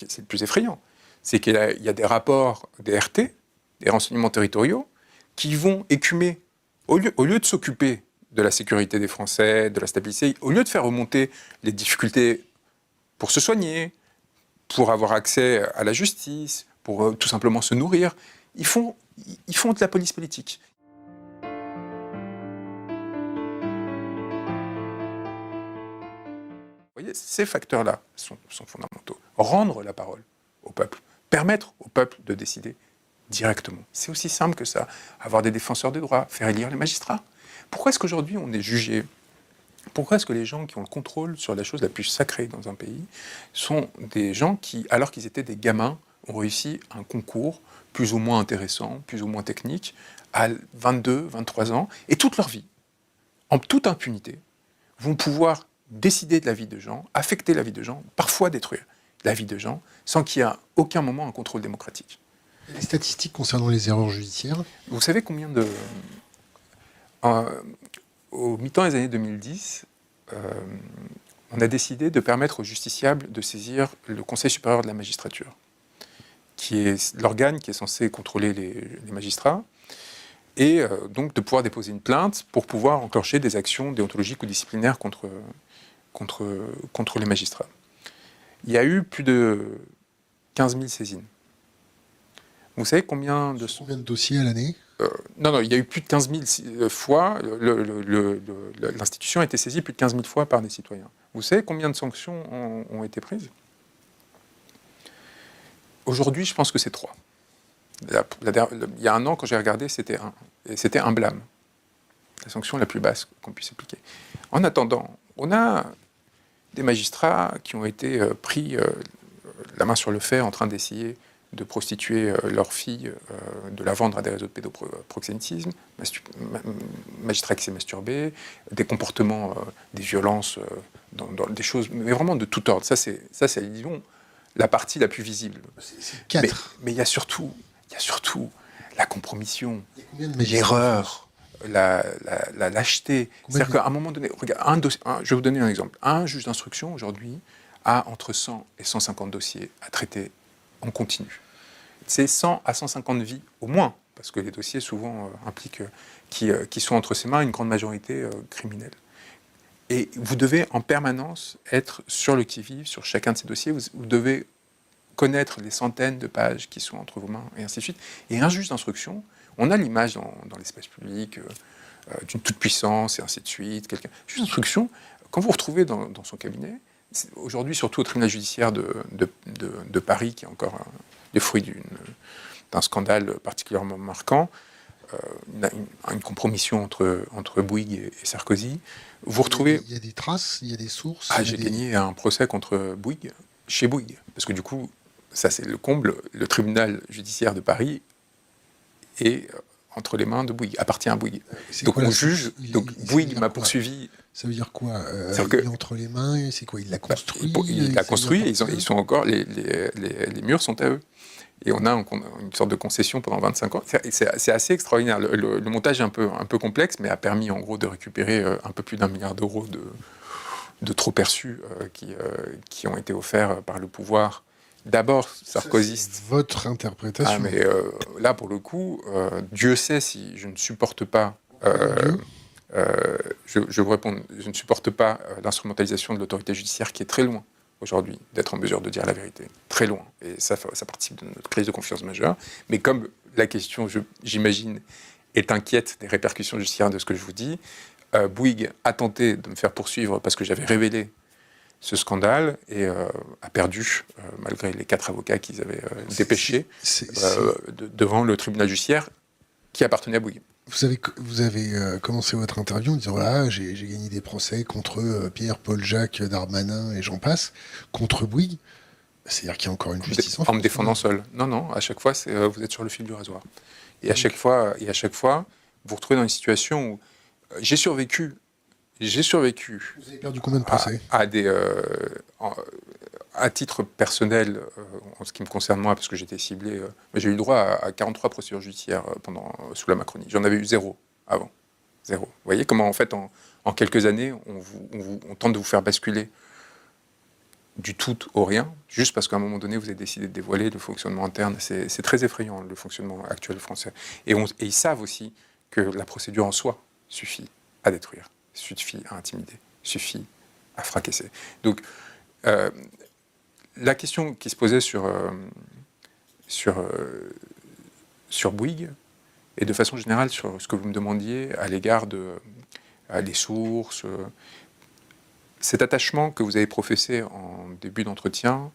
c'est le plus effrayant, c'est qu'il y a des rapports des RT, des renseignements territoriaux, qui vont écumer, au lieu de s'occuper de la sécurité des Français, de la stabilité, au lieu de faire remonter les difficultés pour se soigner, pour avoir accès à la justice, pour tout simplement se nourrir, ils font de la police politique. Vous voyez, ces facteurs-là sont fondamentaux. Rendre la parole au peuple, permettre au peuple de décider directement. C'est aussi simple que ça. Avoir des défenseurs des droits, faire élire les magistrats. Pourquoi est-ce qu'aujourd'hui on est jugé ? Pourquoi est-ce que les gens qui ont le contrôle sur la chose la plus sacrée dans un pays sont des gens qui, alors qu'ils étaient des gamins, ont réussi un concours plus ou moins intéressant, plus ou moins technique, à 22, 23 ans, et toute leur vie, en toute impunité, vont pouvoir décider de la vie de gens, affecter la vie de gens, parfois détruire la vie de gens, sans qu'il y ait à aucun moment un contrôle démocratique. Les statistiques concernant les erreurs judiciaires ? Vous savez combien de... au mi-temps des années 2010, on a décidé de permettre aux justiciables de saisir le Conseil supérieur de la magistrature, qui est l'organe qui est censé contrôler les magistrats, et donc de pouvoir déposer une plainte pour pouvoir enclencher des actions déontologiques ou disciplinaires contre les magistrats. Il y a eu plus de 15 000 saisines. Vous savez combien de dossiers à l'année ? Non, il y a eu plus de 15 000 fois, l'institution a été saisie plus de 15 000 fois par des citoyens. Vous savez combien de sanctions ont été prises ? Aujourd'hui, je pense que c'est 3. Il y a un an, quand j'ai regardé, c'était 1. Et c'était un blâme. La sanction la plus basse qu'on puisse appliquer. En attendant, on a des magistrats qui ont été pris la main sur le fer en train d'essayer de prostituer leur fille, de la vendre à des réseaux de pédoproxénétisme, magistrats qui s'est masturbé, des comportements, des violences, dans des choses, mais vraiment de tout ordre. Ça, c'est disons, la partie la plus visible. C'est 4. Mais il y a surtout la compromission, l'erreur, la lâcheté. C'est-à-dire qu'à un moment donné, regarde, je vais vous donner un exemple. Un juge d'instruction, aujourd'hui, a entre 100 et 150 dossiers à traiter en continu. C'est 100 à 150 vies au moins, parce que les dossiers souvent impliquent qui sont entre ses mains une grande majorité criminelle. Et vous devez en permanence être sur le qui-vive, sur chacun de ces dossiers. Vous devez connaître les centaines de pages qui sont entre vos mains, et ainsi de suite. Et un juge d'instruction, on a l'image dans l'espace public d'une toute-puissance, et ainsi de suite. Juge d'instruction, quand vous vous retrouvez dans son cabinet, aujourd'hui, surtout au tribunal judiciaire de Paris, qui est encore le fruit d'un scandale particulièrement marquant, une compromission entre Bouygues et Sarkozy. Vous retrouvez... Il y a des traces, il y a des sources. J'ai gagné un procès contre Bouygues, chez Bouygues. Parce que du coup, ça c'est le comble, le tribunal judiciaire de Paris est entre les mains de Bouygues, appartient à Bouygues. Donc on juge, Bouygues m'a poursuivi. Ça veut dire quoi Il est entre les mains, c'est quoi? Il l'a construit. Il l'a construit, et ils sont encore, les murs sont à eux. Et on a une sorte de concession pendant 25 ans. C'est assez extraordinaire. Le montage est un peu complexe, mais a permis en gros de récupérer un peu plus d'1 milliard d'euros de trop perçus qui ont été offerts par le pouvoir. D'abord sarkozyste. C'est votre interprétation. Ah, mais là, pour le coup, Dieu sait si je ne supporte pas... je vous réponds, je ne supporte pas l'instrumentalisation de l'autorité judiciaire qui est très loin aujourd'hui d'être en mesure de dire la vérité. Très loin. Et ça participe de notre crise de confiance majeure. Mais comme la question, j'imagine, est inquiète des répercussions judiciaires de ce que je vous dis, Bouygues a tenté de me faire poursuivre parce que j'avais révélé ce scandale et a perdu, malgré les 4 avocats qu'ils avaient dépêchés, devant le tribunal judiciaire qui appartenait à Bouygues. Vous avez commencé votre interview en disant voilà, j'ai gagné des procès contre Pierre, Paul, Jacques, Darmanin et j'en passe, contre Bouygues. C'est-à-dire qu'il y a encore une justice en France. En me défendant seul. Non, à chaque fois, vous êtes sur le fil du rasoir. Et à chaque fois, vous vous retrouvez dans une situation où j'ai survécu. Vous avez perdu combien de procès? À titre personnel, en ce qui me concerne moi, parce que j'étais ciblé, j'ai eu le droit à 43 procédures judiciaires sous la Macronie. J'en avais eu 0 avant. 0. Vous voyez comment, en fait, en quelques années, on tente de vous faire basculer du tout au rien, juste parce qu'à un moment donné, vous avez décidé de dévoiler le fonctionnement interne. C'est très effrayant, le fonctionnement actuel français. Et ils savent aussi que la procédure en soi suffit à détruire, suffit à intimider, suffit à fracasser. Donc, la question qui se posait sur Bouygues, et de façon générale sur ce que vous me demandiez à l'égard des sources, cet attachement que vous avez professé en début d'entretien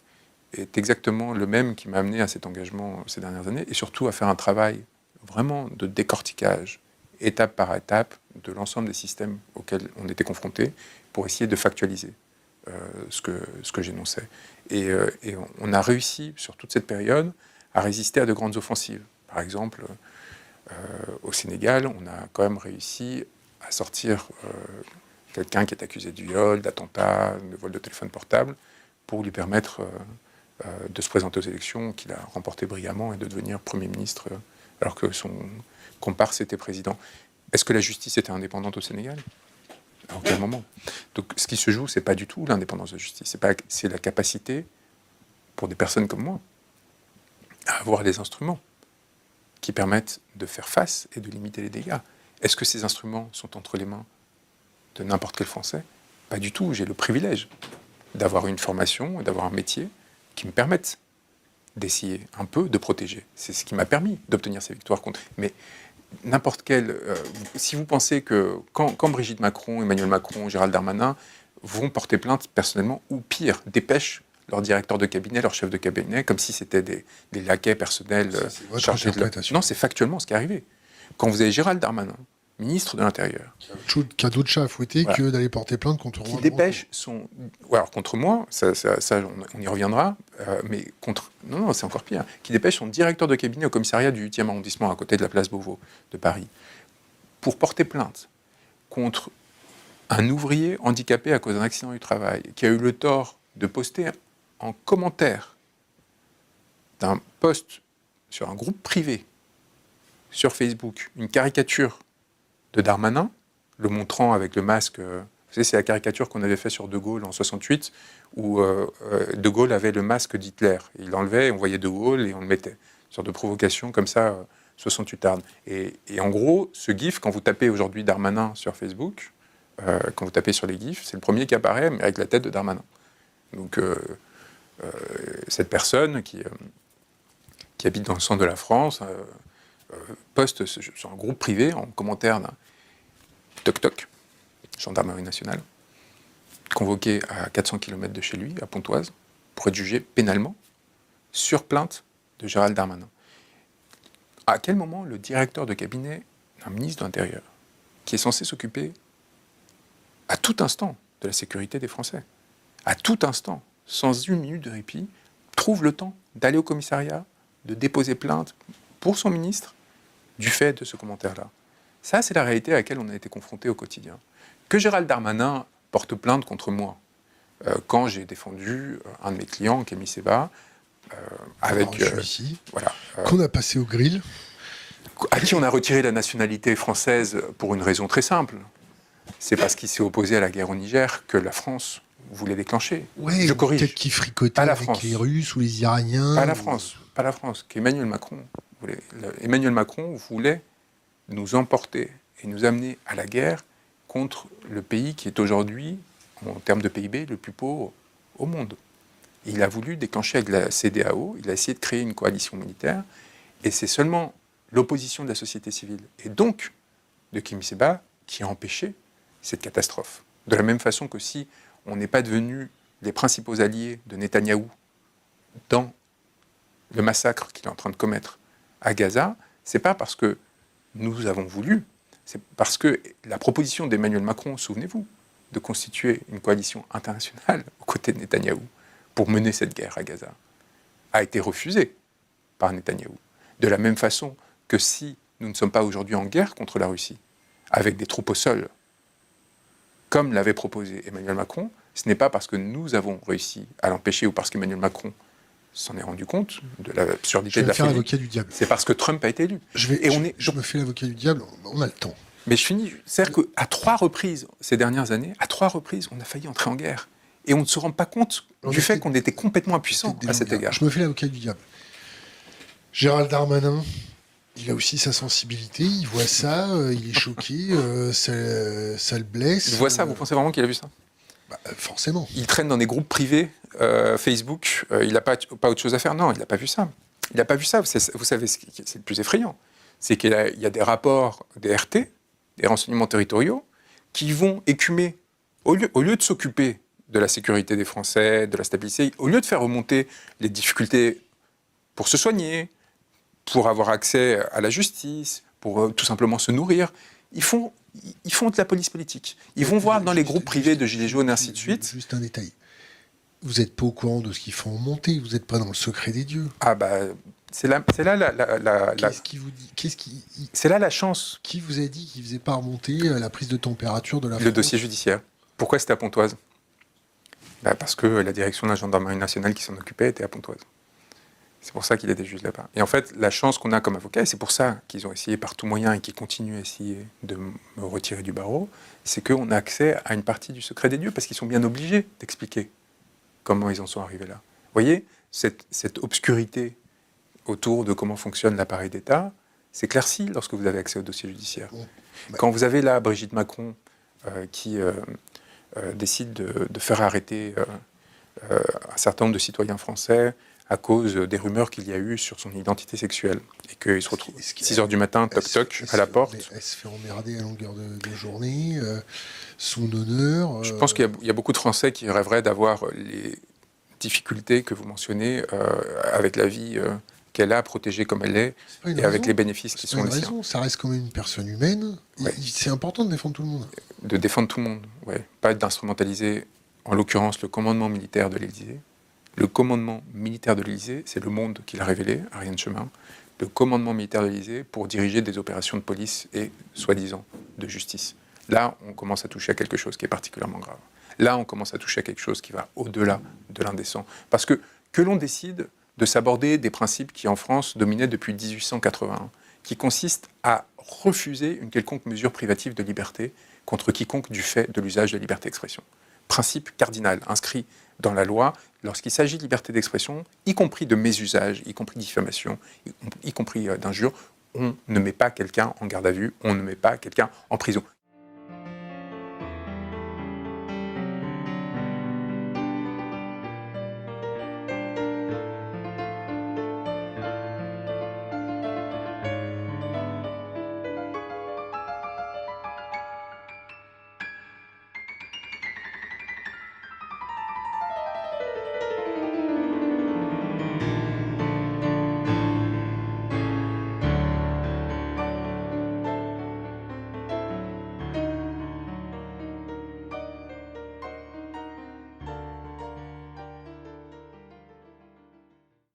est exactement le même qui m'a amené à cet engagement ces dernières années, et surtout à faire un travail vraiment de décortiquage, étape par étape, de l'ensemble des systèmes auxquels on était confrontés, pour essayer de factualiser ce que j'énonçais. Et on a réussi, sur toute cette période, à résister à de grandes offensives. Par exemple, au Sénégal, on a quand même réussi à sortir quelqu'un qui est accusé de viol, d'attentat, de vol de téléphone portable, pour lui permettre de se présenter aux élections, qu'il a remporté brillamment, et de devenir Premier ministre, alors que son comparse était président. Est-ce que la justice était indépendante au Sénégal ? À aucun moment. Donc ce qui se joue, c'est pas du tout l'indépendance de la justice, c'est la capacité, pour des personnes comme moi, à avoir les instruments qui permettent de faire face et de limiter les dégâts. Est-ce que ces instruments sont entre les mains de n'importe quel Français ? Pas du tout. J'ai le privilège d'avoir une formation et d'avoir un métier qui me permettent d'essayer un peu de protéger. C'est ce qui m'a permis d'obtenir ces victoires contre. Mais n'importe quel... si vous pensez que quand Brigitte Macron, Emmanuel Macron, Gérald Darmanin vont porter plainte personnellement, ou pire, dépêchent leur directeur de cabinet, leur chef de cabinet, comme si c'était des laquais personnels chargés de... Non, c'est factuellement ce qui est arrivé. Quand vous avez Gérald Darmanin, ministre de l'Intérieur, qui a d'autres chats à fouetter que d'aller porter plainte contre moi. Qui dépêche son... Alors, contre moi, ça on y reviendra, mais contre... Non, c'est encore pire. Qui dépêche son directeur de cabinet au commissariat du 8e arrondissement, à côté de la place Beauvau de Paris, pour porter plainte contre un ouvrier handicapé à cause d'un accident du travail, qui a eu le tort de poster en commentaire d'un post sur un groupe privé sur Facebook une caricature de Darmanin, le montrant avec le masque. Vous savez, c'est la caricature qu'on avait fait sur De Gaulle en 68, où De Gaulle avait le masque d'Hitler. Il l'enlevait, on voyait De Gaulle et on le mettait. Une sorte de provocation comme ça, 68 ardes. Et en gros, ce gif, quand vous tapez aujourd'hui Darmanin sur Facebook, quand vous tapez sur les gifs, c'est le premier qui apparaît, mais avec la tête de Darmanin. Donc, cette personne qui habite dans le centre de la France poste sur un groupe privé en commentaire d'un toc-toc, gendarmerie nationale, convoqué à 400 km de chez lui, à Pontoise, pour être jugé pénalement sur plainte de Gérald Darmanin. À quel moment le directeur de cabinet d'un ministre de l'Intérieur, qui est censé s'occuper à tout instant de la sécurité des Français, à tout instant, sans une minute de répit, trouve le temps d'aller au commissariat, de déposer plainte pour son ministre du fait de ce commentaire-là. Ça, c'est la réalité à laquelle on a été confronté au quotidien. Que Gérald Darmanin porte plainte contre moi, quand j'ai défendu un de mes clients, Kémy Séba, avec... celui-ci, qu'on a passé au grill. À qui on a retiré la nationalité française pour une raison très simple. C'est parce qu'il s'est opposé à la guerre au Niger que la France voulait déclencher. Oui, je corrige. Peut-être qu'il fricotait avec les Russes ou les Iraniens. Pas la France, qu'Emmanuel Macron voulait. Emmanuel Macron voulait nous emporter et nous amener à la guerre contre le pays qui est aujourd'hui, en termes de PIB, le plus pauvre au monde. Il a voulu déclencher avec la CEDEAO, il a essayé de créer une coalition militaire, et c'est seulement l'opposition de la société civile, et donc de Kémy Séba, qui a empêché cette catastrophe. De la même façon que si on n'est pas devenus les principaux alliés de Netanyahou dans le massacre qu'il est en train de commettre à Gaza, c'est pas parce que nous avons voulu, c'est parce que la proposition d'Emmanuel Macron, souvenez-vous, de constituer une coalition internationale aux côtés de Netanyahou pour mener cette guerre à Gaza, a été refusée par Netanyahou. De la même façon que si nous ne sommes pas aujourd'hui en guerre contre la Russie, avec des troupes au sol, comme l'avait proposé Emmanuel Macron, ce n'est pas parce que nous avons réussi à l'empêcher ou parce qu'Emmanuel Macron s'en est rendu compte de l'absurdité de la folie. L'avocat du diable. C'est parce que Trump a été élu. Je me fais l'avocat du diable, on a le temps. Mais je finis. C'est-à-dire qu'à 3 reprises, ces dernières années, à 3 reprises, on a failli entrer en guerre. Et on ne se rend pas compte du fait qu'on était complètement impuissant à cet égard. Je me fais l'avocat du diable. Gérald Darmanin, il a aussi sa sensibilité, il voit ça, il est choqué, ça le blesse. Il voit ça, vous pensez vraiment qu'il a vu ça? Forcément. Il traîne dans des groupes privés Facebook, il n'a pas autre chose à faire. Non, il n'a pas vu ça. Il n'a pas vu ça. Vous savez, c'est le plus effrayant. C'est qu'il y a des rapports des RT, des renseignements territoriaux, qui vont écumer, au lieu de s'occuper de la sécurité des Français, de la stabilité, au lieu de faire remonter les difficultés pour se soigner, pour avoir accès à la justice, pour tout simplement se nourrir, ils font de la police politique. Ils vont voir dans les groupes privés de Gilets jaunes, ainsi de suite. Juste un détail. Vous n'êtes pas au courant de ce qu'ils font monter, vous n'êtes pas dans le secret des dieux. Ah bah, c'est là la... Qu'est-ce qui vous dit C'est là la chance. Qui vous a dit qu'il ne faisait pas remonter la prise de température de la France ? Le dossier judiciaire. Pourquoi c'était à Pontoise ? Parce que la direction de la gendarmerie nationale qui s'en occupait était à Pontoise. C'est pour ça qu'il était juste là-bas. Et en fait, la chance qu'on a comme avocat, et c'est pour ça qu'ils ont essayé par tout moyen et qu'ils continuent à essayer de me retirer du barreau, c'est qu'on a accès à une partie du secret des dieux, parce qu'ils sont bien obligés d'expliquer comment ils en sont arrivés là. Vous voyez, cette obscurité autour de comment fonctionne l'appareil d'État s'éclaircit lorsque vous avez accès au dossier judiciaire. Quand vous avez là Brigitte Macron qui décide de faire arrêter un certain nombre de citoyens français à cause des rumeurs qu'il y a eu sur son identité sexuelle, et qu'il se retrouve 6h du matin, toc-toc, à la porte. Elle se fait emmerder à longueur de journée, son honneur... Je pense qu'il y a beaucoup de Français qui rêveraient d'avoir les difficultés que vous mentionnez avec la vie qu'elle a, protégée comme elle est, et avec les bénéfices qui sont les siens. Ça reste quand même une personne humaine. Ouais. C'est important de défendre tout le monde. De défendre tout le monde, oui. Pas d'instrumentaliser, en l'occurrence, le commandement militaire de l'Élysée. Le commandement militaire de l'Élysée, c'est le Monde qui l'a révélé, Ariane Chemin. Le commandement militaire de l'Élysée pour diriger des opérations de police et, soi-disant, de justice. Là, on commence à toucher à quelque chose qui est particulièrement grave. Là, on commence à toucher à quelque chose qui va au-delà de l'indécent. Parce que l'on décide de s'aborder des principes qui, en France, dominaient depuis 1881, qui consistent à refuser une quelconque mesure privative de liberté contre quiconque du fait de l'usage de la liberté d'expression. Principe cardinal, inscrit dans la loi, lorsqu'il s'agit de liberté d'expression, y compris de mésusage, y compris de diffamation, y compris d'injures, on ne met pas quelqu'un en garde à vue, on ne met pas quelqu'un en prison.